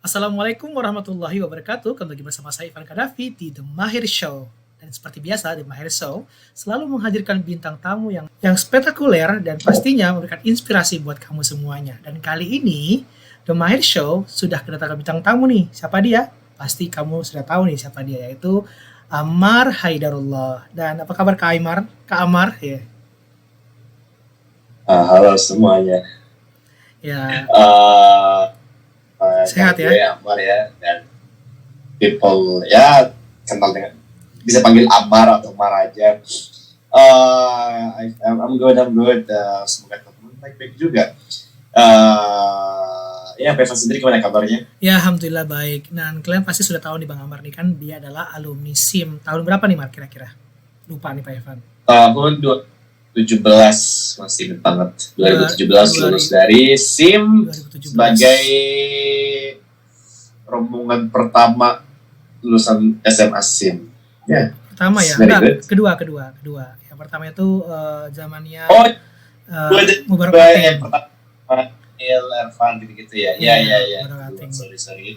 Assalamualaikum warahmatullahi wabarakatuh. Kembali bersama saya Ivan Kadafi di The Mahir Show. Dan seperti biasa, The Mahir Show selalu menghadirkan bintang tamu yang spektakuler dan pastinya memberikan inspirasi buat kamu semuanya. Dan kali ini, The Mahir Show sudah kedatangan bintang tamu nih. Siapa dia? Pasti kamu sudah tahu nih siapa dia, yaitu Ammar Haidarullah. Dan apa kabar Kak Ammar? Kak Ammar, ya. Halo semuanya. Ya, Uh, sehat ya? Gue Ammar ya, dan people ya kenal dengan bisa panggil Ammar atau Mar aja. I'm good. Semoga teman-teman baik-baik juga. Ya, Pevan sendiri gimana kabarnya? Ya, alhamdulillah baik. Dan kalian pasti sudah tahu nih Bang Ammar nih kan dia adalah alumni SIM. Tahun berapa nih Mar kira-kira? Lupa nih Pak Evan. Tahun 2017, masih ingat banget. 2017 lulus dari SIM 2017. sebagai rombongan pertama lulusan SMA SIM. Ya. Pertama ya? Very Enggak, good. kedua. Yang pertama itu zamannya Oh, Mubarak gue Ating. yang pertama Ervan gitu-gitu ya. Ya. Mubarak Ating. Sorry.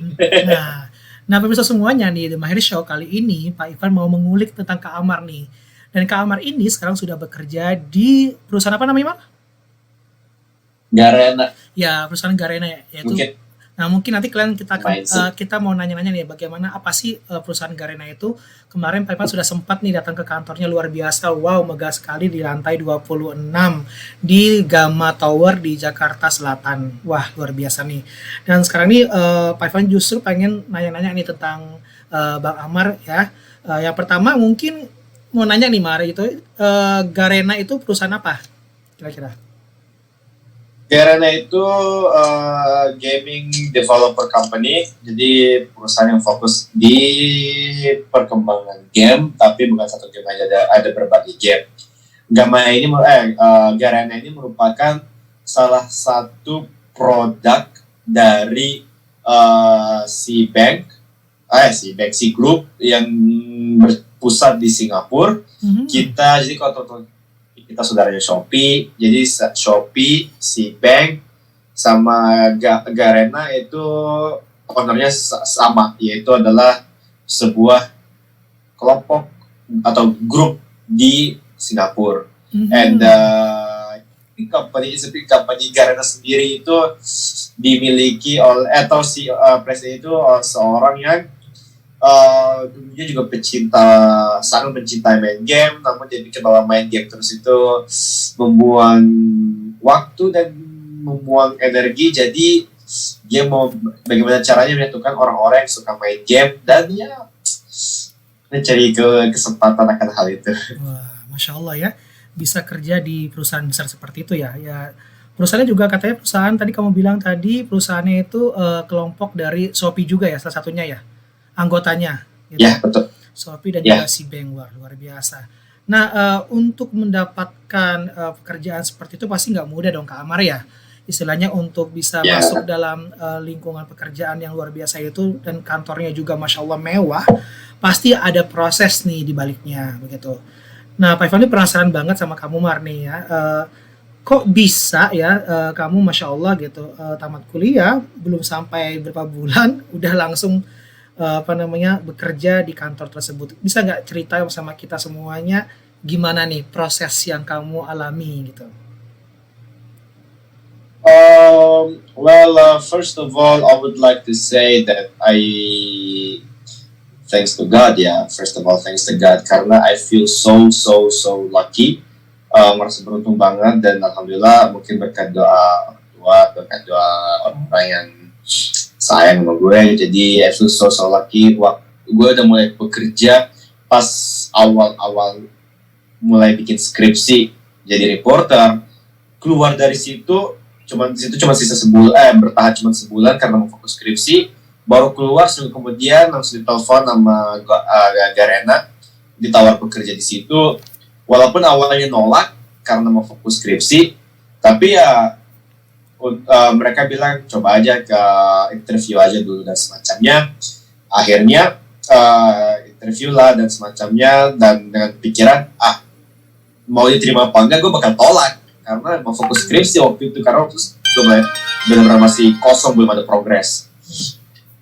Nah, pemirsa semuanya nih, The Mahir Show kali ini Pak Ivan mau mengulik tentang Kak Ammar nih. Dan Kak Ammar ini sekarang sudah bekerja di perusahaan apa namanya, Mar? Garena Ya, perusahaan Garena ya, yaitu. mungkin. Nah, mungkin nanti Mindset. kita mau nanya-nanya nih bagaimana apa sih perusahaan Garena itu. Kemarin Pak Ivan sudah sempat nih datang ke kantornya, luar biasa. Wow, megah sekali di lantai 26 di Gamma Tower di Jakarta Selatan. Wah, luar biasa nih. Dan sekarang nih Pak Ivan justru pengen nanya-nanya nih tentang Bang Ammar ya. Yang pertama mungkin mau nanya nih Mar gitu, Garena itu perusahaan apa kira-kira? Garena itu gaming developer company, jadi perusahaan yang fokus di perkembangan game, tapi bukan satu game aja, ada berbagai game. Garena ini merupakan salah satu produk dari si Group yang berpusat di Singapura. Jadi kalau kita saudaranya Shopee, jadi Shopee, Cbank, sama Garena itu ownernya sama, yaitu adalah sebuah kelompok atau grup di Singapura. And company Garena sendiri itu dimiliki oleh atau si presiden itu seorang yang dulunya juga sangat mencintai main game, namun dia pikir bahwa main game terus itu membuang waktu dan membuang energi, jadi dia mau bagaimana caranya menyatukan orang-orang yang suka main game dan ya mencari kesempatan akan hal itu. Wah, Masya Allah ya, bisa kerja di perusahaan besar seperti itu ya. Ya, perusahaannya juga katanya perusahaan tadi kamu bilang tadi perusahaannya itu kelompok dari Shopee juga ya, salah satunya ya, anggotanya. Gitu. Ya, betul. Shopee dan juga Cbank, wah luar biasa. Nah, untuk mendapatkan pekerjaan seperti itu pasti nggak mudah dong Kak Ammar ya. Istilahnya untuk bisa masuk dalam lingkungan pekerjaan yang luar biasa itu dan kantornya juga Masya Allah mewah, pasti ada proses nih di baliknya begitu. Nah, Pak Ivan ini penasaran banget sama kamu Mar nih ya. Kok bisa ya kamu Masya Allah gitu tamat kuliah belum sampai berapa bulan udah langsung bekerja di kantor tersebut. Bisa nggak cerita sama kita semuanya gimana nih proses yang kamu alami gitu? First of all, I would like to say that thanks to God, first of all, thanks to God, karena I feel so lucky, merasa beruntung banget, dan alhamdulillah mungkin berkat doa orang-orang yang sayang sama gue, jadi I feel so lucky. Gue udah mulai bekerja pas awal-awal mulai bikin skripsi, jadi reporter. Keluar dari situ cuma sisa sebulan, bertahan cuma sebulan karena mau fokus skripsi. Baru keluar seminggu kemudian langsung ditelepon sama Garena, ditawar bekerja di situ. Walaupun awalnya nolak karena mau fokus skripsi, tapi ya mereka bilang coba aja ke interview aja dulu dan semacamnya. Akhirnya interview lah dan semacamnya, dan dengan pikiran mau diterima apa enggak gue bakal tolak karena mau fokus skripsi waktu itu, karena waktu itu gue benar-benar masih kosong, belum ada progres.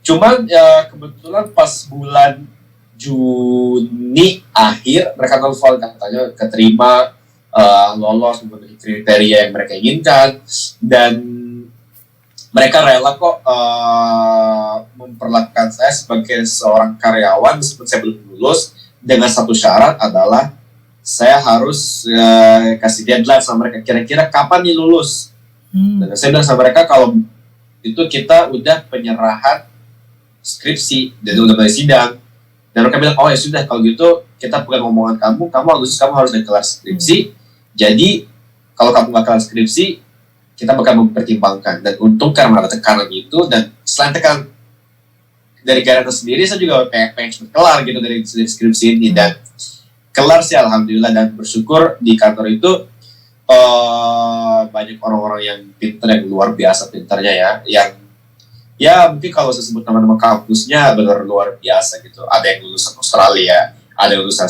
Cuman kebetulan pas bulan Juni akhir mereka telepon katanya keterima, lolos memenuhi kriteria yang mereka inginkan, dan mereka rela kok memperlakukan saya sebagai seorang karyawan meskipun saya belum lulus, dengan satu syarat adalah saya harus kasih deadline sama mereka, kira-kira kapan nih lulus. Dan saya bilang sama mereka kalau itu kita udah penyerahan skripsi dan udah mulai sidang, dan mereka bilang oh ya sudah kalau gitu kita pegang omongan kamu harus udah kelar skripsi. Jadi kalau kamu gak kelar skripsi kita bakal mempertimbangkan. Dan untung karena ada tekanan itu, dan selain tekanan dari Garena sendiri, saya juga pengen cepat kelar gitu dari skripsi ini. Dan kelar sih alhamdulillah, dan bersyukur di kantor itu banyak orang-orang yang pintar, yang luar biasa pintarnya ya, yang ya mungkin kalau saya sebut nama-nama kampusnya benar luar biasa gitu. Ada yang lulusan Australia, ada yang lulusan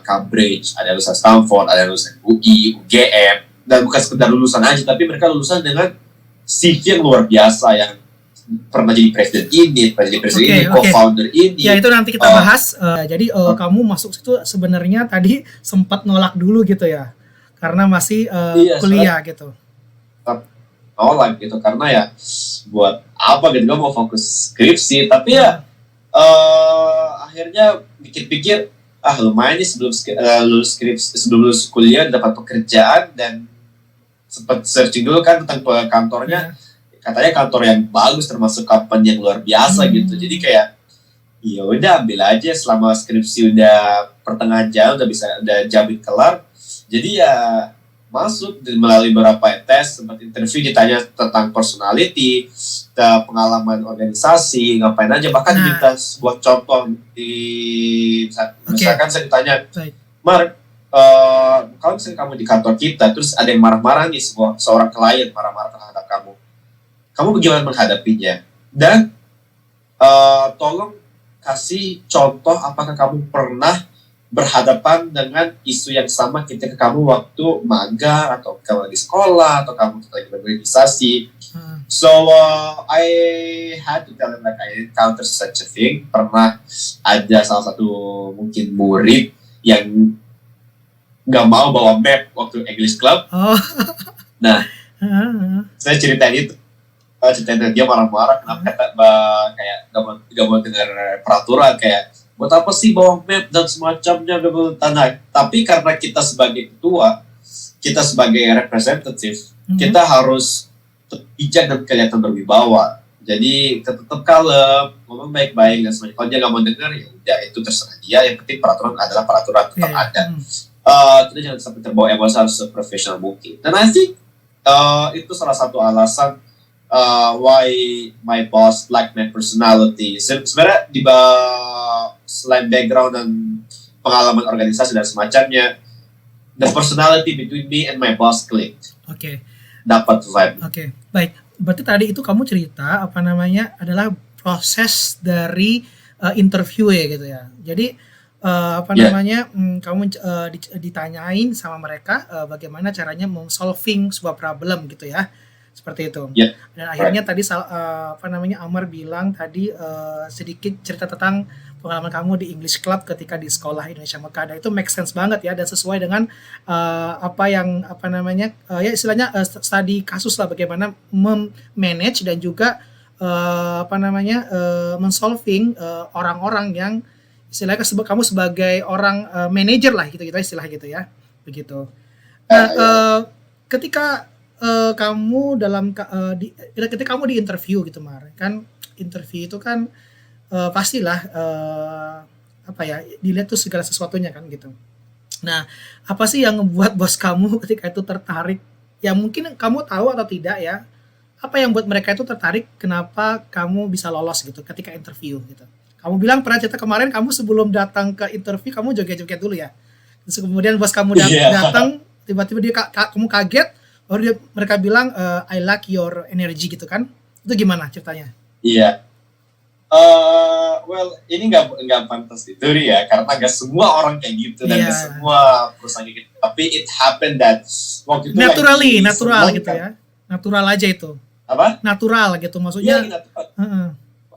Cambridge, ada yang lulusan Stanford, ada yang lulusan UI, UGM. Dan bukan sekedar lulusan aja, tapi mereka lulusan dengan CV yang luar biasa, yang pernah jadi presiden ini, co-founder ini. Ya itu nanti kita bahas. Jadi kamu masuk situ sebenarnya tadi sempat nolak dulu gitu ya, karena masih kuliah gitu. Nolak gitu karena ya buat apa gitu, gue mau fokus skripsi. Tapi ya akhirnya pikir-pikir lumayan nih sebelum lulus skripsi, sebelum lulus kuliah dapat pekerjaan, dan sempat searching dulu kan tentang kantornya. Katanya kantor yang bagus, termasuk company yang luar biasa gitu. Jadi kayak ya udah ambil aja, selama skripsi udah pertengahan jalan, udah jamin kelar. Jadi ya masuk melalui beberapa tes, sempat interview, ditanya tentang personality, pengalaman organisasi, ngapain aja, bahkan diminta sebuah contoh misalkan saya ditanya, Mark, kalau misalnya kamu di kantor kita, terus ada yang marah-marah nih, seorang klien marah-marah terhadap kamu bagaimana menghadapinya? Dan tolong kasih contoh, apakah kamu pernah berhadapan dengan isu yang sama ketika kamu waktu magang, atau kamu di sekolah, atau kamu lagi berorganisasi. So I had to tell them like I encountered such a thing. Pernah ada salah satu mungkin murid yang nggak mau bawa map waktu English Club. Nah, saya ceritain itu. Dia marah-marah kenapa kayak nggak mau dengar peraturan, kayak buat apa sih bawa map dan semacamnya, nggak mau tanah. Tapi karena kita sebagai ketua, kita sebagai representatif, kita harus bijak dan kelihatan berwibawa. Jadi tetap kalem, ngomong baik-baik dan semuanya. Kalau dia nggak mau dengar, ya udah, itu terserah dia. Yang penting peraturan adalah peraturan, tetap ada. Kita jangan sampai terbawa emosi, harus seprofesional mungkin. Dan I think itu salah satu alasan why my boss like my personality. Sebenarnya selain background dan pengalaman organisasi dan semacamnya, the personality between me and my boss clicked. Dapat vibe. Baik. Berarti tadi itu kamu cerita adalah proses dari interview ya gitu ya. Jadi kamu ditanyain sama mereka bagaimana caranya solving sebuah problem gitu ya. Seperti itu. Dan akhirnya tadi Amar bilang tadi sedikit cerita tentang pengalaman kamu di English Club ketika di sekolah Indonesia Mekah. Dan itu make sense banget ya, dan sesuai dengan istilahnya studi kasus lah, bagaimana manage dan juga mensolving orang-orang yang istilahnya kamu sebagai orang manager lah gitu istilah gitu ya, begitu. Nah, ketika kamu ketika kamu di interview gitu, Mar, kan interview itu kan pastilah dilihat tuh segala sesuatunya kan gitu. Nah, apa sih yang membuat bos kamu ketika itu tertarik? Ya mungkin kamu tahu atau tidak ya, apa yang buat mereka itu tertarik, kenapa kamu bisa lolos gitu ketika interview gitu. Kamu bilang pernah cerita kemarin kamu sebelum datang ke interview kamu joget-joget dulu ya. Terus kemudian bos kamu datang, tiba-tiba kamu kaget, baru mereka bilang I like your energy gitu kan. Itu gimana ceritanya? Iya. Well, ini nggak pantas ditiru ya, karena nggak semua orang kayak gitu dan nggak semua perusahaan kayak gitu. Tapi it happened that waktu itu natural gitu ya. Natural aja itu. Apa? Natural gitu maksudnya. Iya, natural.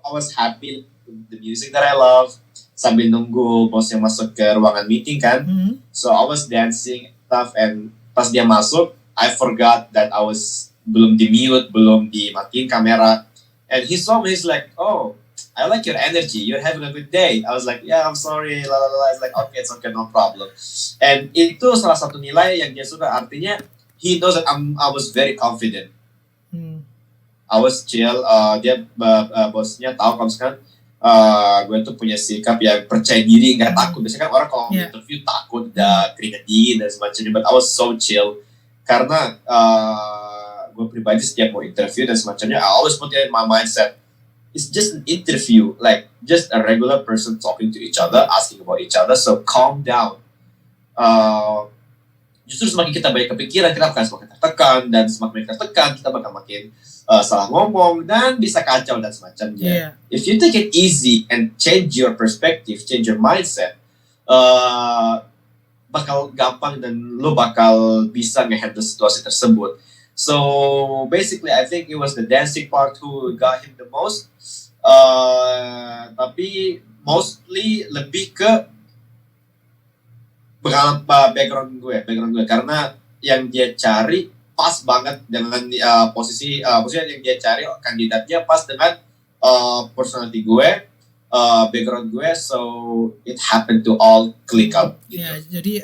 I was happy with the music that I love sambil nunggu bosnya masuk ke ruangan meeting kan. So I was dancing stuff, and pas dia masuk, I forgot that I was belum di mute, belum dimatiin kamera, and he saw me. He's like, "Oh, I like your energy. You're having a good day." I was like, "Yeah, I'm sorry." La la la. It's like, "Okay, it's okay, no problem." And itu salah satu nilai yang dia suka. Artinya, he knows that I was very confident. I was chill. Bosnya tahu kalau misalkan gue tuh punya sikap yang percaya diri, nggak takut. Biasanya kan orang kalau interview takut, keringet dingin dan semacamnya. But I was so chill karena gue pribadi setiap mau interview dan semacamnya, I always put in my mindset, it's just an interview, like just a regular person talking to each other, asking about each other. So calm down. Justru semakin kita banyak kepikiran, kita akan semakin tertekan, dan semakin tertekan kita bakal makin salah ngomong dan bisa kacau dan semacamnya. If you take it easy and change your perspective, change your mindset, bakal gampang dan lo bakal bisa nge-handle situasi tersebut. So basically, I think it was the dancing part who got him the most. Tapi mostly lebih ke background gue, karena yang dia cari pas banget dengan posisi yang dia cari, kandidatnya pas dengan personality gue, background gue, so it happened to all click out. Gitu. Ya, jadi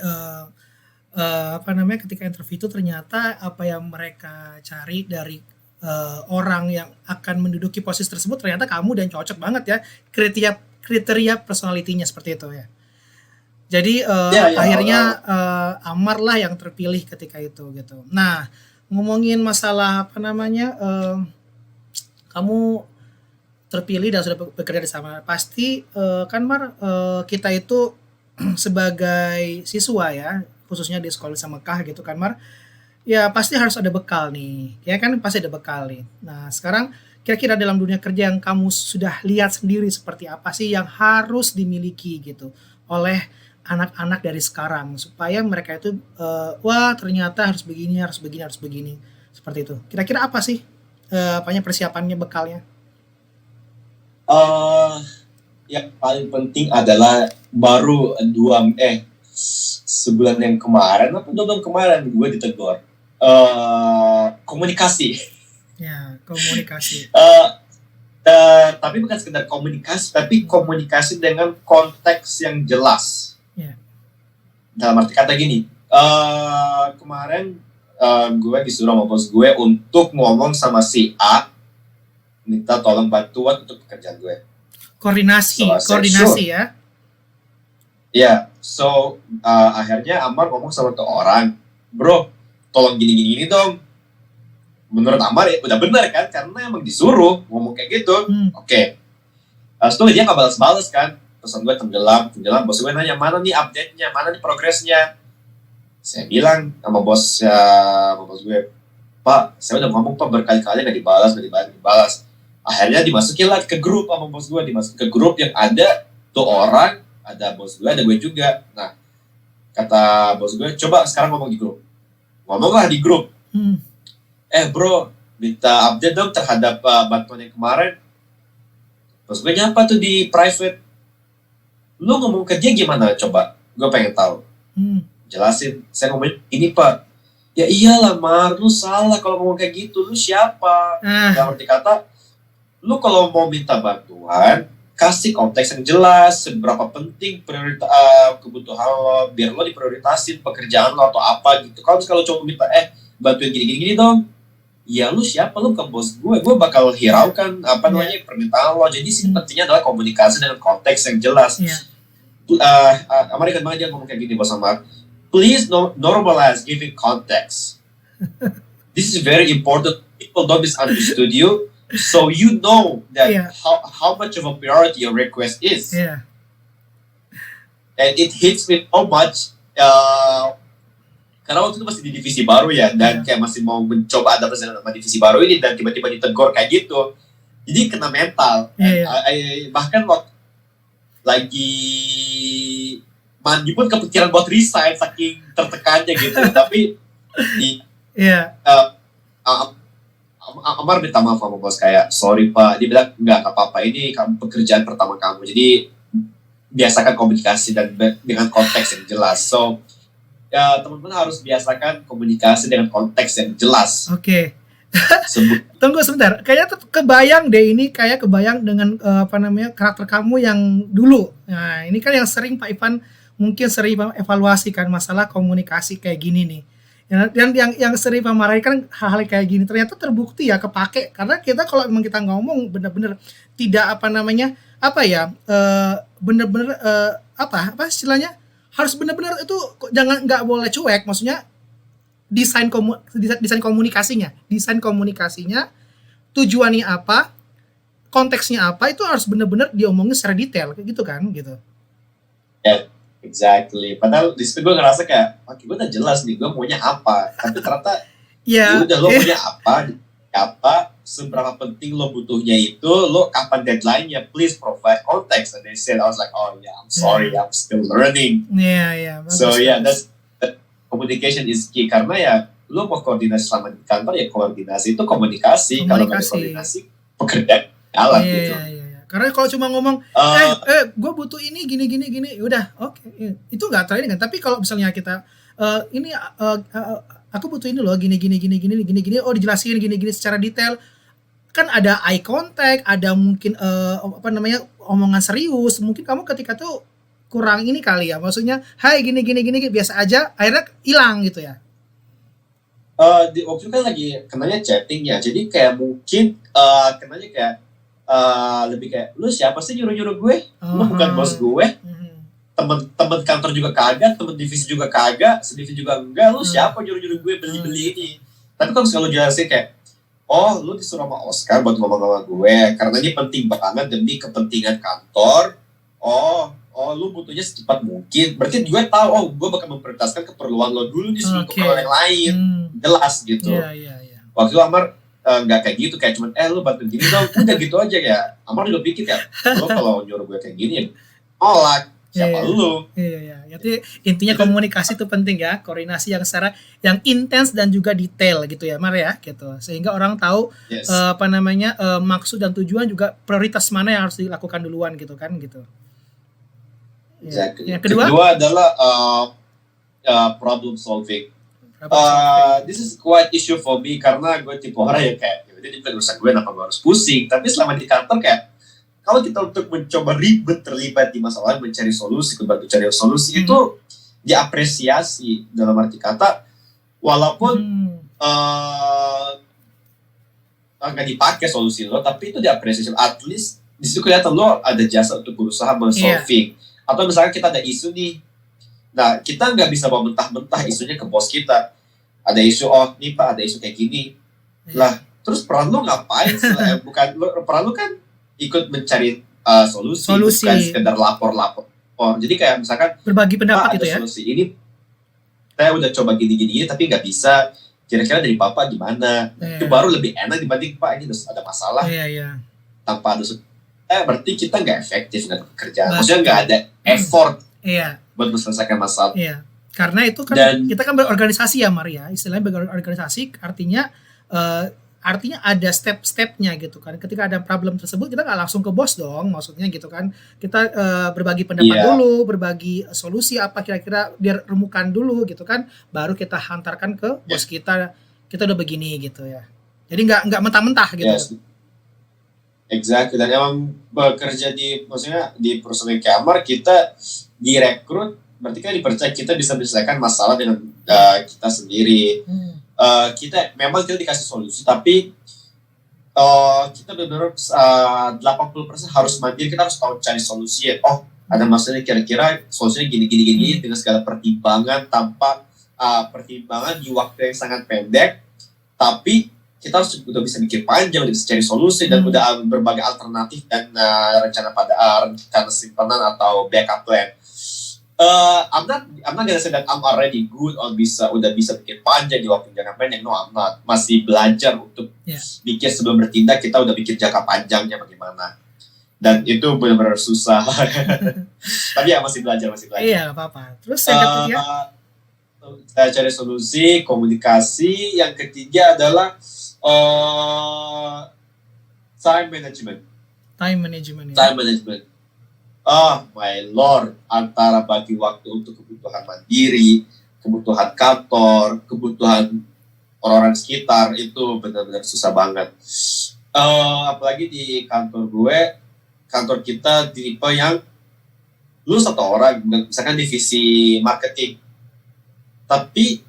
ketika interview itu ternyata apa yang mereka cari dari orang yang akan menduduki posisi tersebut ternyata kamu, dan cocok banget ya kriteria personalitinya seperti itu ya. Jadi akhirnya Amar lah yang terpilih ketika itu gitu. Nah, ngomongin masalah kamu terpilih dan sudah bekerja di sana, pasti kan Mar, kita itu sebagai siswa ya, khususnya di sekolah sama Mekah gitu kan Mar, ya pasti harus ada bekal nih, ya kan pasti ada bekal nih. Nah sekarang kira-kira dalam dunia kerja yang kamu sudah lihat sendiri seperti apa sih yang harus dimiliki gitu oleh anak-anak dari sekarang supaya mereka itu wah ternyata harus begini seperti itu. Kira-kira apa sih persiapannya, bekalnya? Yang paling penting adalah baru sebulan yang kemarin atau 2 bulan kemarin gue ditegur komunikasi. Ya, komunikasi. Tapi bukan sekedar komunikasi, tapi komunikasi dengan konteks yang jelas. Dalam arti kata gini, kemarin gue disuruh sama bos gue untuk ngomong sama si A, minta tolong bantuan untuk pekerjaan gue. Koordinasi ya? Ya, so akhirnya Amar ngomong sama tuh orang, bro, tolong gini dong. Menurut Amar ya udah benar kan, karena emang disuruh ngomong kayak gitu. Oke. Setelah dia nggak balas kan, pesan gue tenggelam. Bos gue nanya, mana nih update-nya, mana nih progresnya. Saya bilang sama bos gue, Pak, saya udah ngomong Pak berkali-kali nggak dibalas. Akhirnya dimasukin lah ke grup sama bos gue, ke grup yang ada tuh orang, ada bos gue, ada gue juga. Nah, kata bos gue, coba sekarang ngomong di grup. Ngomonglah di grup. Bro, minta update dong terhadap bantuan yang kemarin. Bos gue nyapa tuh di private. Lu ngomong ke dia gimana coba? Gue pengen tahu. Jelasin. Saya ngomongin, ini Pak. Ya iyalah Mar, lu salah kalau ngomong kayak gitu. Lu siapa? Dalam arti kata, lu kalau mau minta bantuan, kasih konteks yang jelas, seberapa penting kebutuhan lo, biar lo diprioritasin pekerjaan lo atau apa gitu. Kalau cuma minta, bantuin gini dong, ya lu siapa, lu bukan bos gue bakal hiraukan permintaan lo. Jadi sih pentingnya adalah komunikasi dengan konteks yang jelas. Amar ikan banget dia ngomong kayak gini, bos Amar, please normalize giving context. This is very important. People don't misunderstood you, so you know that how much of a priority your request is. And it hits me so much. Karena waktu itu masih di divisi baru ya, dan kayak masih mau mencoba adaptasi sama divisi baru ini, dan tiba-tiba ditegur kayak gitu, jadi kena mental. Bahkan waktu lagi mandi pun kepikiran buat resign saking tertekannya gitu. Tapi Amar minta maaf sama bos kayak sorry pak, dia bilang nggak apa-apa, ini pekerjaan pertama kamu, jadi biasakan komunikasi dan dengan konteks yang jelas. So ya teman-teman harus biasakan komunikasi dengan konteks yang jelas. Oke. Sebut Tunggu sebentar. Kayaknya kebayang deh ini kayak kebayang dengan apa namanya karakter kamu yang dulu. Nah, ini kan yang sering Pak Ivan mungkin sering evaluasi kan masalah komunikasi kayak gini nih. Dan yang sering Pak marahi kan hal-hal kayak gini ternyata terbukti ya kepake karena kita kalau memang kita ngomong bener-bener tidak apa namanya apa ya bener-bener apa istilahnya harus bener-bener itu jangan nggak boleh cuek maksudnya desain komunikasinya tujuannya apa konteksnya apa itu harus benar-benar diomongin secara detail kayak gitu kan gitu. ya exactly. Padahal di situ gue ngerasa kayak, oke gue udah jelas nih gue maunya apa. Tapi ternyata ya Ya udah lo maunya apa, seberapa penting lo butuhnya itu, lo kapan deadline-nya, please provide context. And they said, I was like, oh yeah, I'm sorry, I'm still learning. ya So bagus yeah, bagus. that communication is key karena ya lo mau koordinasi selama di kantor ya koordinasi itu komunikasi. Kalau nggak ada Komunikasi. koordinasi, pekerjaan jalan Iya gitu. iya iya. Karena kalau cuma ngomong Uh, gue butuh ini gini gini gini udah oke. Itu nggak terlalu kan tapi kalau misalnya kita ini aku butuh ini loh gini gini gini gini gini gini oh dijelasin gini gini secara detail kan ada eye contact, ada mungkin apa namanya omongan serius. Mungkin kamu ketika tuh kurang ini kali ya. Maksudnya, hai gini gini gini biasa aja, akhirnya hilang gitu ya. di waktu itu kan lagi kenanya chatting ya, jadi kayak mungkin kenanya kayak lebih kayak lu siapa sih nyuruh-nyuruh gue? Lu bukan bos gue. Temen kantor juga kagak, temen divisi juga kagak, sedivisi juga enggak. Lu siapa nyuruh-nyuruh gue beli-beli ini? Tapi kalau selalu jelasin kayak, oh lu disuruh sama Oscar buat ngomong sama gue karena ini penting banget demi kepentingan kantor. Oh lu butuhnya secepat mungkin. Berarti gue tahu, oh gue bakal memprioritaskan keperluan lo dulu nih sebelum Oke. keperluan yang lain. Jelas gitu. Iya iya iya. Waktu itu Amar nggak kayak gitu, kayak cuman lu bantu gini dong, udah gitu aja ya. Amar juga pikir ya, lo kalau nyuruh gue kayak gini ya nolak, siapa Iya. lu? Iya iya. Jadi intinya komunikasi itu penting ya, koordinasi yang secara yang intens dan juga detail gitu ya, Mar ya, gitu. Sehingga orang tahu Yes, apa namanya maksud dan tujuan juga prioritas mana yang harus dilakukan duluan gitu kan gitu. Iya. exactly. Yang kedua, Kedua adalah problem solving. apa solving? This is quite issue for me karena gue tipe orang yang kayak, ini bukan urusan gue, kenapa gue harus pusing? Tapi selama di kantor kayak, kalau kita untuk mencoba terlibat di masalah, mencari solusi, bantu cari solusi itu diapresiasi dalam arti kata, walaupun nggak dipakai solusi lo, tapi itu diapresiasi. At least di situ kelihatan lo ada jasa untuk berusaha men-solving. Atau misalnya kita ada isu nih, nah kita nggak bisa bawa mentah-mentah isunya ke bos kita. Ada isu, oh nih pak ada isu kayak gini. Lah terus peran lo ngapain? Bukan peran lo kan ikut mencari solusi, bukan sekedar lapor-lapor. Jadi kayak misalkan berbagi pendapat pak gitu ada ya. solusi ini, saya udah coba gini-gini tapi nggak bisa. Kira-kira dari papa gimana? Itu baru lebih enak dibanding pak ini ada masalah tanpa ada berarti kita nggak efektif nggak kerja. Maksudnya nggak ada effort buat menyelesaikan masalah. Iya. Karena itu kan kita kan berorganisasi ya Maria, istilahnya berorganisasi artinya ada step-stepnya gitu kan. Ketika ada problem tersebut kita nggak langsung ke bos dong, maksudnya gitu kan. Kita berbagi pendapat dulu, berbagi solusi apa kira-kira biar remukan dulu gitu kan, baru kita hantarkan ke bos kita. Kita udah begini gitu ya. Jadi nggak mentah-mentah gitu. Yes. Exactly. Dan emang bekerja maksudnya di perusahaan kayak Amar, kita direkrut, berarti kan dipercaya kita bisa menyelesaikan masalah dengan kita sendiri. Kita dikasih solusi, tapi kita benar-benar 80% harus mandiri. Kita harus tahu cari solusi. Oh, ada masalah kira-kira solusinya gini dengan segala pertimbangan, tanpa pertimbangan di waktu yang sangat pendek, tapi kita harus udah bisa mikir panjang, udah bisa cari solusi, dan udah berbagai alternatif dan rencana simpanan atau backup plan. I'm not gonna say that I'm already good or udah bisa bikin panjang di waktu jangka pendek. No, I'm not. Masih belajar untuk bikin sebelum bertindak. Kita udah bikin jangka panjangnya bagaimana. Dan itu benar-benar susah. Tapi ya masih belajar. Iya, apa-apa. Terus yang ketiga? Cari solusi, komunikasi. Yang ketiga adalah Uh, time management. Time management ya. Time management. My lord, antara bagi waktu untuk kebutuhan mandiri, kebutuhan kantor, kebutuhan orang-orang sekitar, itu benar-benar susah banget. Apalagi di kantor kita tipe yang lu satu orang, misalkan divisi marketing, tapi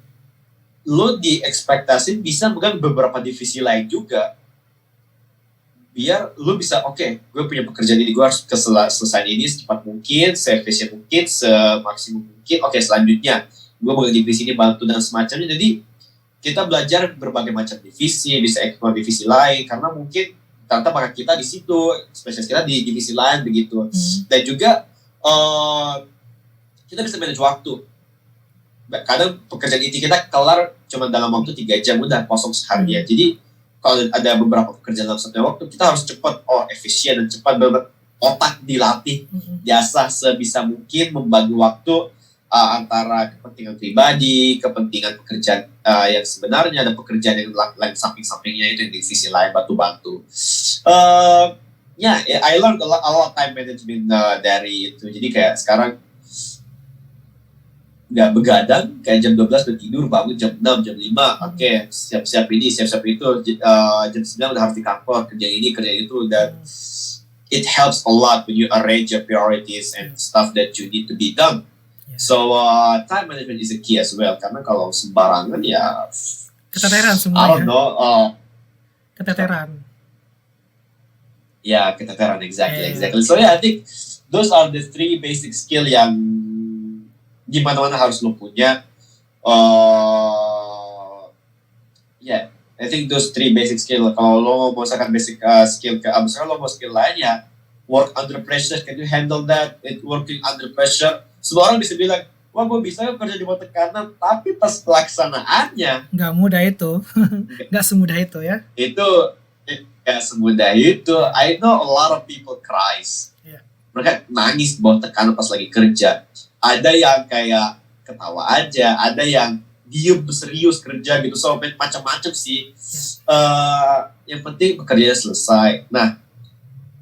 lu diekspektasi bisa bukan beberapa divisi lain juga, biar lu bisa gue punya pekerjaan ini, gue harus selesai ini secepat mungkin, se-efisien mungkin, semaksimum mungkin. Selanjutnya gue mau divisi ini bantu dan semacamnya. Jadi kita belajar berbagai macam divisi, bisa eksplor divisi lain, karena mungkin ternyata bakat kita di situ, spesialis kita di divisi lain begitu. Dan juga kita bisa manage waktu. Kadang pekerjaan inti kita kelar cuma dalam waktu 3 jam, udah kosong seharian. Jadi kalau ada beberapa pekerjaan dalam satu waktu, kita harus cepat, efisien dan cepat, otak dilatih, diasah sebisa mungkin membagi waktu antara kepentingan pribadi, kepentingan pekerjaan yang sebenarnya, dan pekerjaan yang lain samping-sampingnya itu yang di sisi lain bantu-bantu. I learned a lot time management dari itu. Jadi kayak sekarang nggak begadang, kayak jam 12 udah tidur, bangun jam 6, jam 5, siap-siap ini, siap-siap itu, jam 9 udah harus di kantor, kerja ini, kerja itu, dan it helps a lot when you arrange your priorities and stuff that you need to be done. So, time management is a key as well, karena kalau sembarangan ya keteteran semua I don't know, keteteran. Yeah, keteteran, exactly. So I think those are the 3 basic skill yang di mana-mana harus lo punya. I think those 3 basic skill. Kalau lo mau misalkan basic skill misalkan lo mau skill lain ya, work under pressure, can you handle that? Working under pressure. Semua orang bisa bilang, wah gue bisa kerja di bawah tekanan, tapi pas pelaksanaannya nggak mudah itu. Nggak semudah itu ya. Itu nggak semudah itu. I know a lot of people cries. Mereka nangis bawah tekanan pas lagi kerja. Ada yang kayak ketawa aja, ada yang diem serius kerja gitu, so macam-macam sih. Yang penting pekerjaannya selesai. Nah,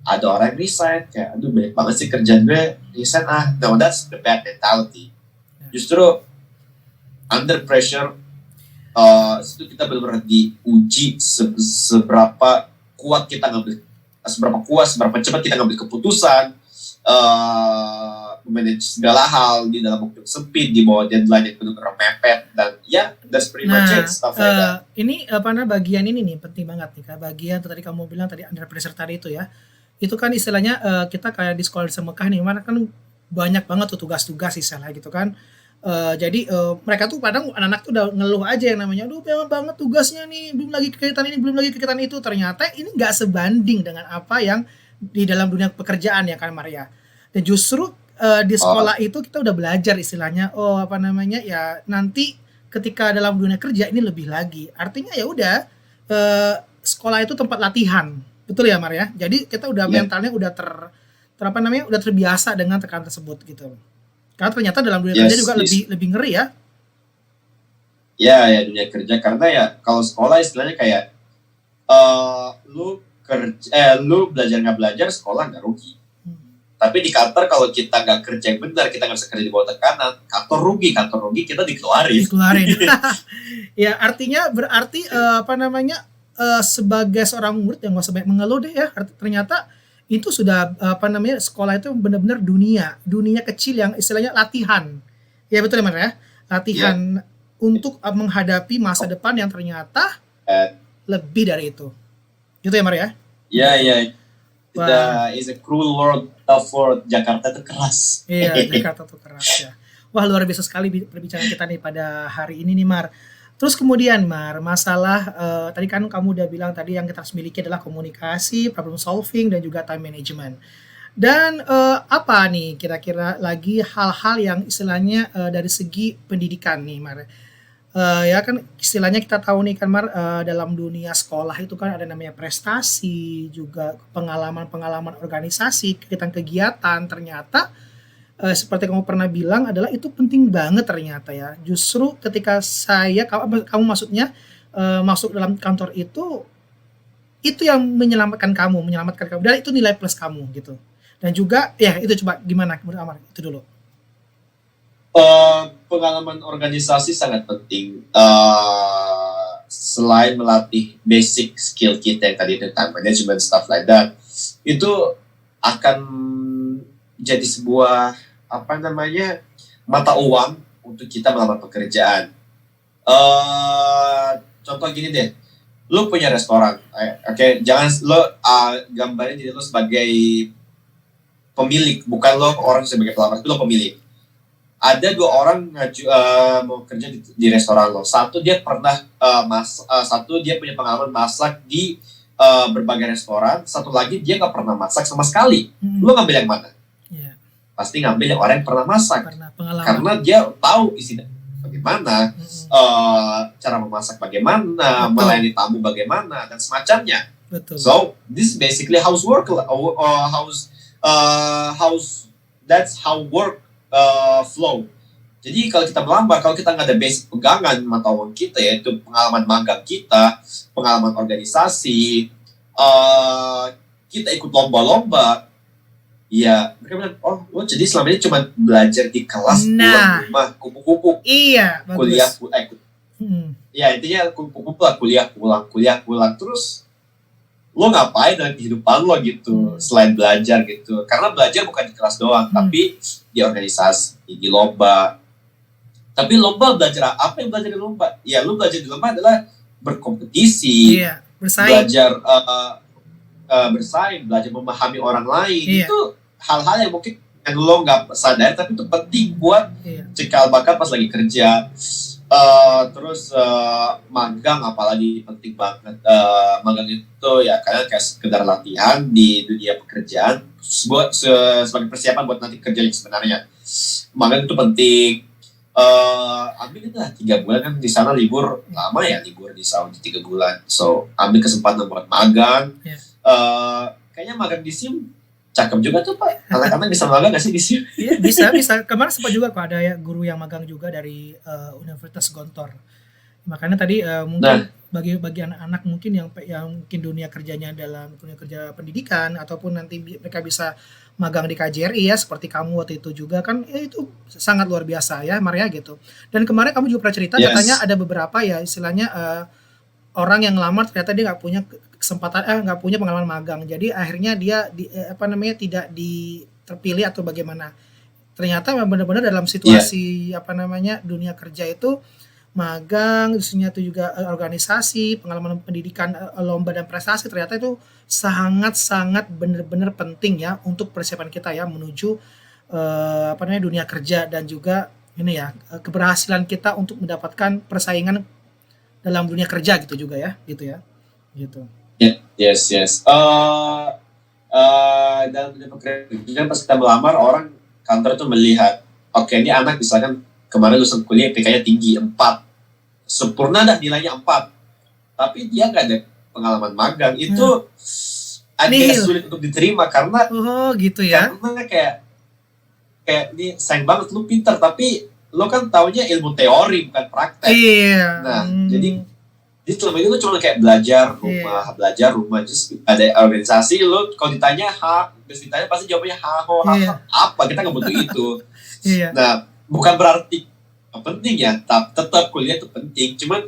ada orang yang resign, kayak aduh banyak banget sih kerjaan gue, resign no, that's the bad mentality. Justru under pressure, itu kita benar-benar diuji seberapa kuat kita ngambil, seberapa cepat kita ngambil keputusan, manage segala hal di dalam waktu sempit, di bawah deadline yang benar-benar mepet, dan that's pretty much it, stuff like that. Ini bagian ini nih penting banget nih, bagian tadi kamu bilang tadi under pressure tadi itu ya, itu kan istilahnya kita kayak di sekolah di Semekah nih, mana kan banyak banget tuh tugas-tugas istilah gitu kan. Jadi mereka tuh kadang anak-anak tuh udah ngeluh aja yang namanya, aduh banyak banget tugasnya nih, belum lagi kegiatan ini, belum lagi kegiatan itu. Ternyata ini nggak sebanding dengan apa yang di dalam dunia pekerjaan ya kan Maria. Dan justru di sekolah itu kita udah belajar istilahnya, ya nanti ketika dalam dunia kerja ini lebih lagi. Artinya ya udah, sekolah itu tempat latihan, betul ya Maria. Jadi kita udah mentalnya udah udah terbiasa dengan tekanan tersebut gitu. Karena ternyata dalam dunia kerja juga lebih ngeri ya. Ya dunia kerja, karena ya kalau sekolah istilahnya kayak lu belajar nggak belajar, sekolah nggak rugi. Tapi di kantor kalau kita nggak kerja yang benar, kita nggak bisa kerja di bawah tekanan, kantor rugi kita dikeluarin. Ya artinya berarti sebagai seorang murid yang nggak usah banyak mengeluh deh ya. Ternyata itu sudah sekolah itu benar-benar dunia kecil yang istilahnya latihan. Ya betul ya Mas ya. Latihan untuk menghadapi masa depan yang ternyata lebih dari itu. Gitu ya Mar ya? Iya. It's a cruel world, tough world. Jakarta itu keras. Iya, Jakarta itu keras ya. Wah, luar biasa sekali perbincangan kita nih pada hari ini nih Mar. Terus kemudian Mar, masalah tadi kan kamu udah bilang tadi yang kita harus miliki adalah komunikasi, problem solving, dan juga time management. Dan apa nih kira-kira lagi hal-hal yang istilahnya dari segi pendidikan nih Mar. Ya kan istilahnya kita tahu nih kan Mar, dalam dunia sekolah itu kan ada namanya prestasi, juga pengalaman organisasi, kegiatan-kegiatan. Ternyata seperti kamu pernah bilang adalah itu penting banget ternyata ya. Justru ketika kamu maksudnya masuk dalam kantor itu yang menyelamatkan kamu dan itu nilai plus kamu gitu. Dan juga ya itu coba gimana menurut Amar? Itu dulu. Pengalaman organisasi sangat penting. Selain melatih basic skill kita yang tadi tentang management stuff like that, itu akan jadi sebuah mata uang untuk kita melamar pekerjaan. Contoh gini deh, lu punya restoran, oke, jangan lo gambarin diri lo sebagai pemilik, bukan lo orang sebagai pelamar, itu lo pemilik. Ada 2 orang mau kerja di restoran lo. Satu dia pernah satu dia punya pengalaman masak di berbagai restoran. Satu lagi dia nggak pernah masak sama sekali. Lo ngambil yang mana? Yeah. Pasti ngambil yang orang yang pernah masak. Karena dia tahu isinya bagaimana, cara memasak bagaimana, melayani tamu bagaimana dan semacamnya. Betul. So this is basically housework, that's how work flow. Jadi kalau kita melamar, kalau kita nggak ada basic pegangan mata uang kita, yaitu pengalaman magang kita, pengalaman organisasi, kita ikut lomba-lomba, ya mereka bilang, oh lo jadi selama ini cuma belajar di kelas, pulang rumah, kupu-kupu, iya, kuliah, ya intinya kupu-kupu lah, kuliah pulang, terus lo ngapain dalam kehidupan lo gitu, selain belajar gitu. Karena belajar bukan di kelas doang, tapi di organisasi, di lomba. Tapi lomba belajar apa yang belajar di lomba? Ya lo belajar di lomba adalah berkompetisi, bersaing. Belajar bersaing, belajar memahami orang lain. Itu hal-hal yang mungkin yang lo nggak sadar, tapi itu penting buat cikal bakal pas lagi kerja. Terus magang apalagi penting banget. Magang itu ya karena kayak sekedar latihan di dunia pekerjaan sebagai persiapan buat nanti kerja yang sebenarnya. Magang itu penting. Ambil itu lah 3 bulan kan di sana libur lama ya, libur di Saudi 3 bulan. So ambil kesempatan buat magang. Kayaknya magang di SIM cakep juga tuh Pak. Anak-anak bisa magang gak sih di SIM? Iya bisa. Kemarin sempat juga kok ada ya guru yang magang juga dari Universitas Gontor. Makanya tadi mungkin bagi anak-anak mungkin yang mungkin dunia kerjanya dalam dunia kerja pendidikan ataupun nanti mereka bisa magang di KJRI ya seperti kamu waktu itu juga kan itu sangat luar biasa ya Maria gitu. Dan kemarin kamu juga pernah cerita katanya ada beberapa ya istilahnya orang yang ngelamar ternyata dia nggak punya kesempatan nggak punya pengalaman magang, jadi akhirnya dia tidak terpilih atau bagaimana. Ternyata benar-benar dalam situasi dunia kerja itu magang, isinya itu juga organisasi, pengalaman pendidikan, lomba dan prestasi ternyata itu sangat-sangat benar-benar penting ya untuk persiapan kita ya menuju dunia kerja dan juga ini ya keberhasilan kita untuk mendapatkan persaingan dalam dunia kerja gitu juga ya gitu. Yes. Dalam dunia pekerjaan pas kita melamar, orang kantor itu melihat, oke, ini anak misalkan kemarin lulusan kuliah IPK-nya tinggi 4, sempurna dah nilainya 4, tapi dia nggak ada pengalaman magang, itu agak sulit untuk diterima karena gitu ya. Karena kayak ini sayang banget lu pintar tapi lo kan taunya ilmu teori bukan praktek. Nah, jadi selama ini lo cuma kayak belajar rumah, terus ada organisasi, lo kalau ditanya pasti jawabnya apa, kita nggak butuh itu. Nah, bukan berarti penting ya, tetap kuliah itu penting, cuman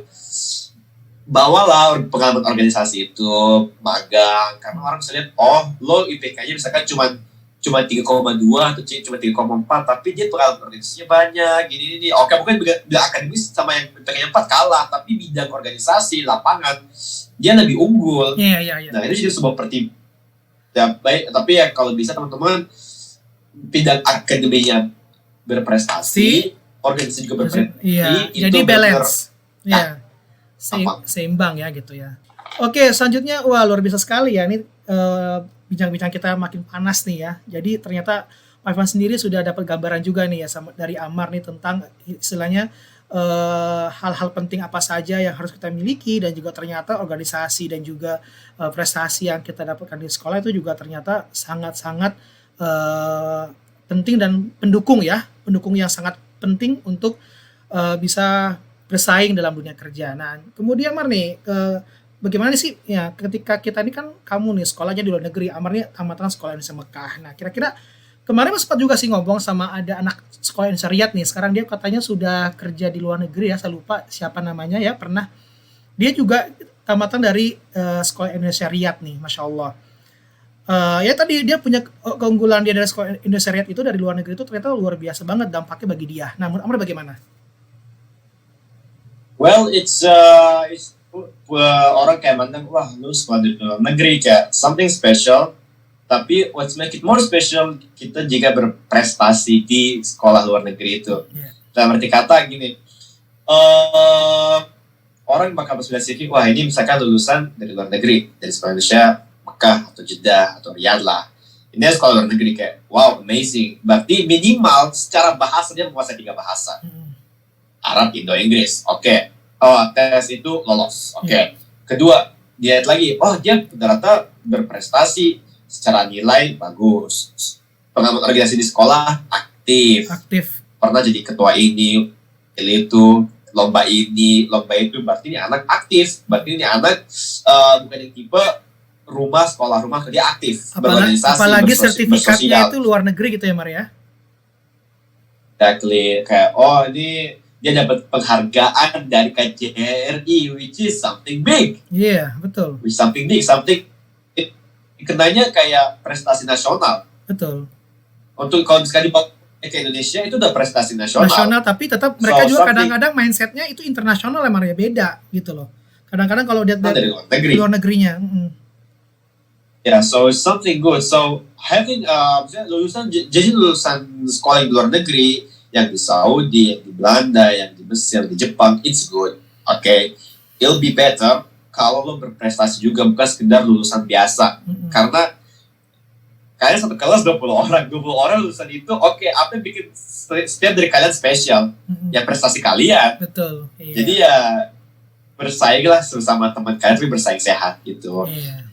bawalah pengalaman organisasi itu, magang, karena orang bisa lihat, lo IPK-nya misalkan cuma 3,2 atau cuma 3,4, tapi dia pengalaman organisasinya banyak, gini. Oke, mungkin bidang akademis sama yang IPK-nya 4 kalah, tapi bidang organisasi, lapangan, dia lebih unggul. Nah, itu jadi sebuah ya, baik, tapi ya kalau bisa teman-teman, bidang akademinya berprestasi, organisasi juga berprestasi, jadi balance. Seimbang ya gitu ya. Oke, selanjutnya luar biasa sekali ya ini bincang-bincang kita makin panas nih ya. Jadi ternyata Pak Ivan sendiri sudah dapat gambaran juga nih ya dari Amar nih tentang istilahnya hal-hal penting apa saja yang harus kita miliki, dan juga ternyata organisasi dan juga prestasi yang kita dapatkan di sekolah itu juga ternyata sangat-sangat penting dan pendukung yang sangat penting untuk bisa bersaing dalam dunia kerja. Nah, kemudian Mar nih, bagaimana sih ya ketika kita ini kan kamu nih sekolahnya di luar negeri, Amar nih tamatan sekolah Indonesia Mekah. Nah, kira-kira kemarin sempat juga sih ngomong sama ada anak sekolah Indonesia Riyadh nih. Sekarang dia katanya sudah kerja di luar negeri ya, saya lupa siapa namanya ya, pernah. Dia juga tamatan dari sekolah Indonesia Riyadh nih, Masya Allah. Ya tadi dia punya keunggulan dia dari sekolah Indonesia Riyadh itu dari luar negeri itu ternyata luar biasa banget dampaknya bagi dia. Nah, menurut Amar bagaimana? Well, it's orang kayak mandang, wah lu sekolah di luar negeri kayak something special. Tapi what's make it more special kita jika berprestasi di sekolah luar negeri itu. Yeah. Dalam arti kata gini, uh, orang bakal berspekulasi, wah ini misalkan lulusan dari luar negeri, dari sekolah Indonesia, Mekah atau Jeddah atau Riyadh lah. Ini sekolah luar negeri kayak, wow amazing. Berarti minimal secara bahasa dia menguasai 3 bahasa. Arab, Indo, Inggris. Oke. Oh, tes itu lolos. Oke. Kedua, dia lihat lagi, oh dia ternyata berprestasi secara nilai bagus. Pengalaman organisasi di sekolah aktif. Pernah jadi ketua ini itu, lomba ini, lomba itu. Berarti ini anak aktif. Berarti ini anak bukan yang tipe sekolah rumah dia aktif. Apalagi sertifikatnya itu luar negeri gitu ya Maria? Exactly. Kayak, oh ini dia dapat penghargaan dari KJRI, which is something big. Iya, betul. Which something big, kenanya kayak prestasi nasional. Betul. Untuk kalau misalkan dibawa ke Indonesia itu udah prestasi nasional. Tapi tetap mereka juga kadang-kadang mindsetnya itu internasional ya Maria, beda gitu loh. Kadang-kadang kalau dia dari luar negerinya. Yeah, so it's something good. So having lulusan sekolah di luar negeri yang di Saudi, yang di Belanda, yang di Mesir, di Jepang, it's good. Okay, it'll be better kalau lo berprestasi juga, bukan sekedar lulusan biasa. Karena kalian satu kelas 20 orang lulusan itu, oke, apa yang bikin setiap dari kalian spesial? Ya prestasi kalian. Betul. Iya. Jadi ya bersainglah bersama teman kalian, tapi bersaing sehat gitu. Iya.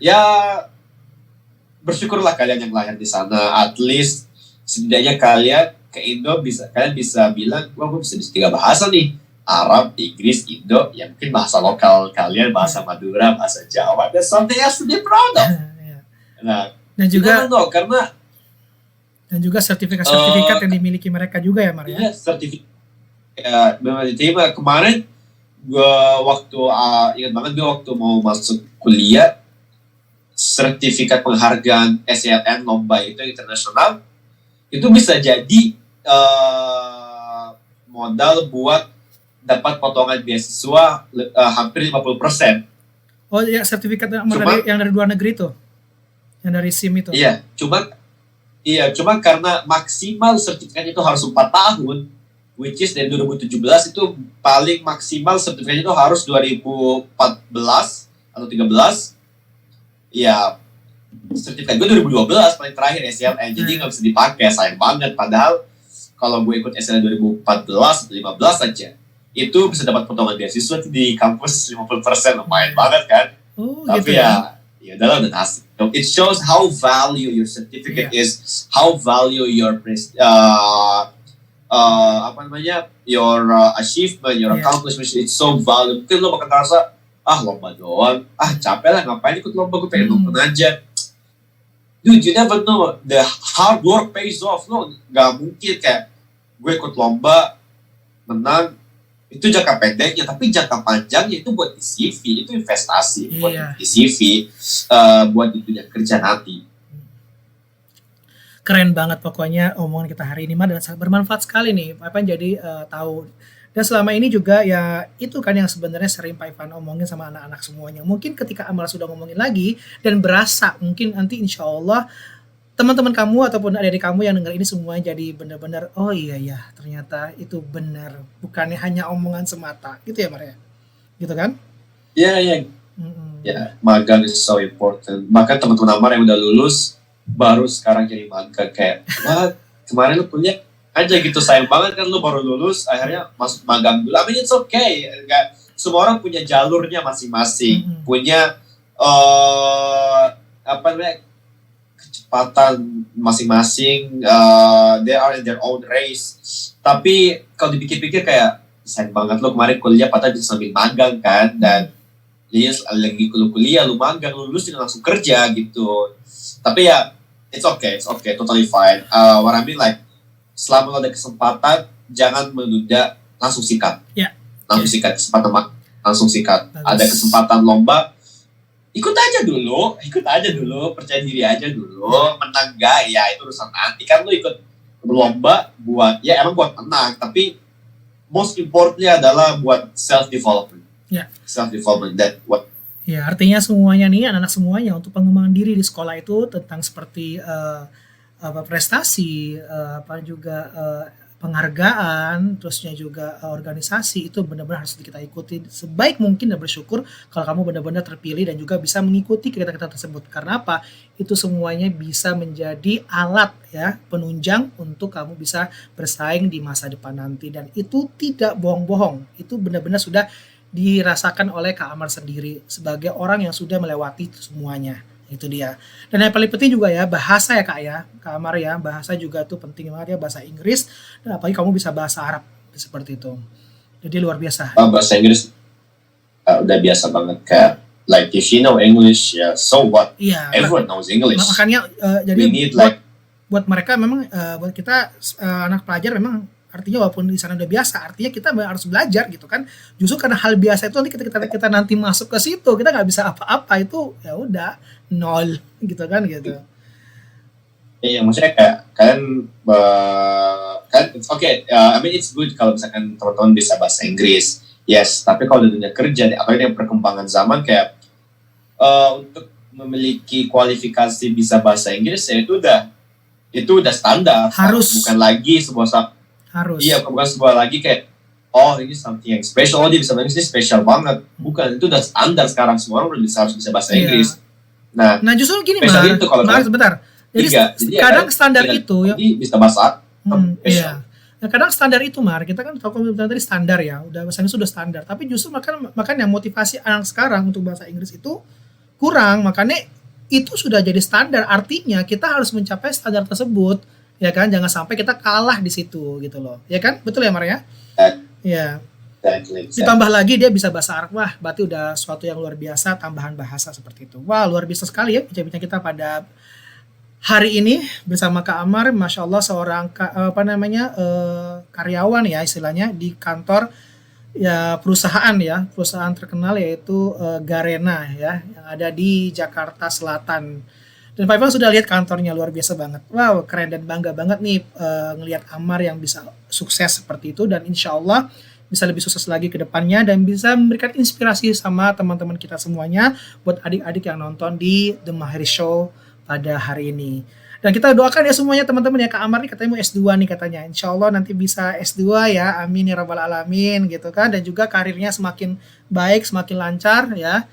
Ya bersyukurlah kalian yang lahir di sana. At least setidaknya kalian ke Indo kalian bisa bilang, wah gue bisa di 3 bahasa nih. Arab, Inggris, Indo, ya mungkin bahasa lokal kalian, bahasa Madura, bahasa Jawa. There's something else to be proud of. Nah, dan juga karena sertifikat yang dimiliki mereka juga ya, Maria. Iya, sertifikat memang diterima. Kemarin gue waktu ingat banget gue waktu mau masuk kuliah, sertifikat penghargaan SLN lomba itu internasional itu bisa jadi modal buat dapat potongan beasiswa hampir 50%. Oh ya, sertifikat yang dari luar negeri itu, yang dari SIM itu. Cuma karena maksimal sertifikatnya itu harus 4 tahun, which is dari 2017 itu paling maksimal sertifikatnya itu harus 2014 atau 13. Ya, sertifikat gue 2012 paling terakhir SLN, jadi nggak bisa dipakai, sayang banget. Padahal kalau gue ikut SLN 2014 atau 15 aja, itu bisa dapat potongan beasiswa di kampus 50%, lumayan banget kan. Tapi gitu ya udah hasil. It shows how value your certificate is, how value your your achievement, your accomplishment. It's so valuable. Mungkin lo bakal ngerasa lomba doang, capek lah, ngapain ikut lomba, gue pengen nonton aja. Dude, you never know, the hard work pays off. Lo gak mungkin kayak gue ikut lomba menang, itu jangka pendeknya, tapi jangka panjangnya itu buat di CV, itu investasi buat di CV, buat di dunia kerja nanti. Keren banget pokoknya omongan kita hari ini, dan sangat bermanfaat sekali nih, Pak Ivan jadi tahu. Dan selama ini juga ya itu kan yang sebenarnya sering Pak Ivan omongin sama anak-anak semuanya. Mungkin ketika Amal sudah ngomongin lagi dan berasa, mungkin nanti insya Allah teman-teman kamu ataupun adik-adik kamu yang dengar ini semuanya jadi benar-benar, oh iya ya ternyata itu benar, bukannya hanya omongan semata, gitu ya Maria, gitu kan? Iya. Ya, magang is so important. Bahkan teman-teman Amar yang udah lulus baru sekarang jadi magang, kayak wah kemarin lu kuliah aja gitu, sayang banget kan lu baru lulus akhirnya masuk magang dulu. I mean it's okay, nggak semua orang punya jalurnya masing-masing, punya kecepatan masing-masing, they are in their own race. Tapi kalau dipikir-pikir kayak sayang banget lo kemarin kuliah padahal bisa sambil magang kan, dan dia lagi kuliah, lu magang, lu lulus dan langsung kerja gitu. Tapi ya, it's okay, totally fine. What I mean like, selama lo ada kesempatan, jangan menunda, langsung sikat. Ya. Langsung sikat, kesempatan langsung sikat. Bagus. Ada kesempatan lomba, ikut aja dulu, percaya diri aja dulu, menang gak, ya itu urusan nanti. Kan lu ikut lomba buat, ya emang buat menang, tapi most importantly adalah buat self-development. Ya. Self-development, that what. Ya, artinya semuanya nih, anak-anak semuanya untuk pengembangan diri di sekolah itu tentang seperti prestasi, apa juga penghargaan, terusnya juga organisasi itu benar-benar harus kita ikuti sebaik mungkin, dan bersyukur kalau kamu benar-benar terpilih dan juga bisa mengikuti kegiatan-kegiatan tersebut. Karena apa? Itu semuanya bisa menjadi alat ya, penunjang untuk kamu bisa bersaing di masa depan nanti, dan itu tidak bohong-bohong. Itu benar-benar sudah dirasakan oleh Kak Amar sendiri sebagai orang yang sudah melewati itu semuanya. Itu dia. Dan yang paling penting juga ya, bahasa ya Kak ya, Kak Amar ya, bahasa juga tuh penting banget ya, bahasa Inggris, dan apalagi kamu bisa bahasa Arab seperti itu. Jadi luar biasa. Bahasa Inggris udah biasa banget, kayak like if you know English, ya so what? Iya. Everyone knows English. Makanya jadi We need like buat mereka memang buat kita anak pelajar memang artinya walaupun di sana udah biasa, artinya kita harus belajar gitu kan. Justru karena hal biasa itu nanti kita nanti masuk ke situ, kita nggak bisa apa-apa, itu ya udah nol gitu kan gitu. Iya, maksudnya kayak kan oke, I mean it's good kalau misalkan teman-teman bisa bahasa Inggris, yes. Tapi kalau di dunia kerja, apalagi dengan perkembangan zaman, kayak untuk memiliki kualifikasi bisa bahasa Inggris ya itu udah standar. Harus. Bukan lagi sebuah harus. Iya, bukan sebuah lagi kayak ini something yang special, dia bisa bahasa Inggris, ini spesial banget. Bukan, itu udah standar sekarang, semua orang harus bisa bahasa Inggris. Nah justru gini Mar, sebentar. Jadi kadang standar itu ya bisa bahasa. Iya. Nah, kadang standar itu Mar, kita kan tahu tadi standar ya, udah bahasanya sudah standar. Tapi justru makanya motivasi anak sekarang untuk bahasa Inggris itu kurang, makanya itu sudah jadi standar. Artinya kita harus mencapai standar tersebut, ya kan? Jangan sampai kita kalah di situ gitu loh, ya kan? Betul ya Mar ya? Ya. Ditambah lagi dia bisa bahasa Arab, wah berarti udah suatu yang luar biasa, tambahan bahasa seperti itu. Wah luar biasa sekali ya bincang-bincang kita pada hari ini bersama Kak Amar. Masya Allah, seorang karyawan ya istilahnya di kantor ya, perusahaan terkenal yaitu Garena ya, yang ada di Jakarta Selatan. Dan Pak Ivan sudah lihat kantornya, luar biasa banget. Wow, keren dan bangga banget nih ngelihat Amar yang bisa sukses seperti itu, dan insya Allah bisa lebih sukses lagi ke depannya dan bisa memberikan inspirasi sama teman-teman kita semuanya buat adik-adik yang nonton di The Mahir Show pada hari ini. Dan kita doakan ya semuanya teman-teman ya, Kak Amar nih katanya mau S2 nih katanya. Insya Allah nanti bisa S2 ya, amin ya rabbal alamin gitu kan. Dan juga karirnya semakin baik, semakin lancar ya.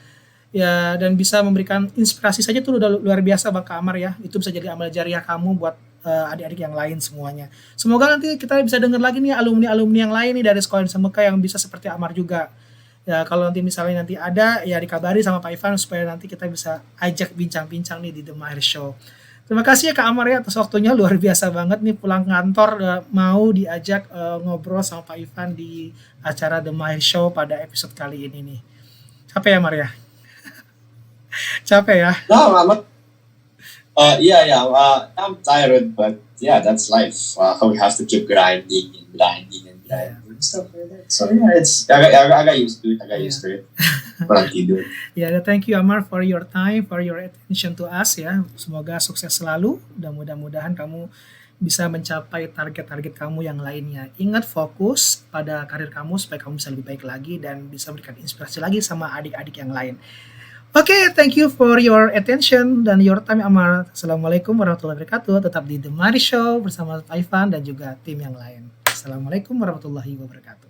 Ya, dan bisa memberikan inspirasi saja tuh udah luar biasa Bang Kak Amar ya. Itu bisa jadi amal jariah kamu buat adik-adik yang lain semuanya. Semoga nanti kita bisa dengar lagi nih alumni-alumni yang lain nih dari sekolah SMK yang bisa seperti Amar juga. Ya, kalau nanti misalnya nanti ada ya dikabari sama Pak Ivan supaya nanti kita bisa ajak bincang-bincang nih di The Mahir Show. Terima kasih ya Kak Amar ya atas waktunya, luar biasa banget nih, pulang kantor mau diajak ngobrol sama Pak Ivan di acara The Mahir Show pada episode kali ini nih. Capek ya Mar ya? Capek ya? No, I'm tired, but yeah, that's life. We have to keep grinding and stuff like that. So yeah, I got used to it. Kurang tidur. Ya, thank you Amar for your time, for your attention to us ya. Semoga sukses selalu dan mudah-mudahan kamu bisa mencapai target-target kamu yang lainnya. Ingat, fokus pada karir kamu supaya kamu bisa lebih baik lagi dan bisa memberikan inspirasi lagi sama adik-adik yang lain. Oke, thank you for your attention dan your time Amar. Assalamualaikum warahmatullahi wabarakatuh. Tetap di The Mahir Show bersama Pak Ivan dan juga tim yang lain. Assalamualaikum warahmatullahi wabarakatuh.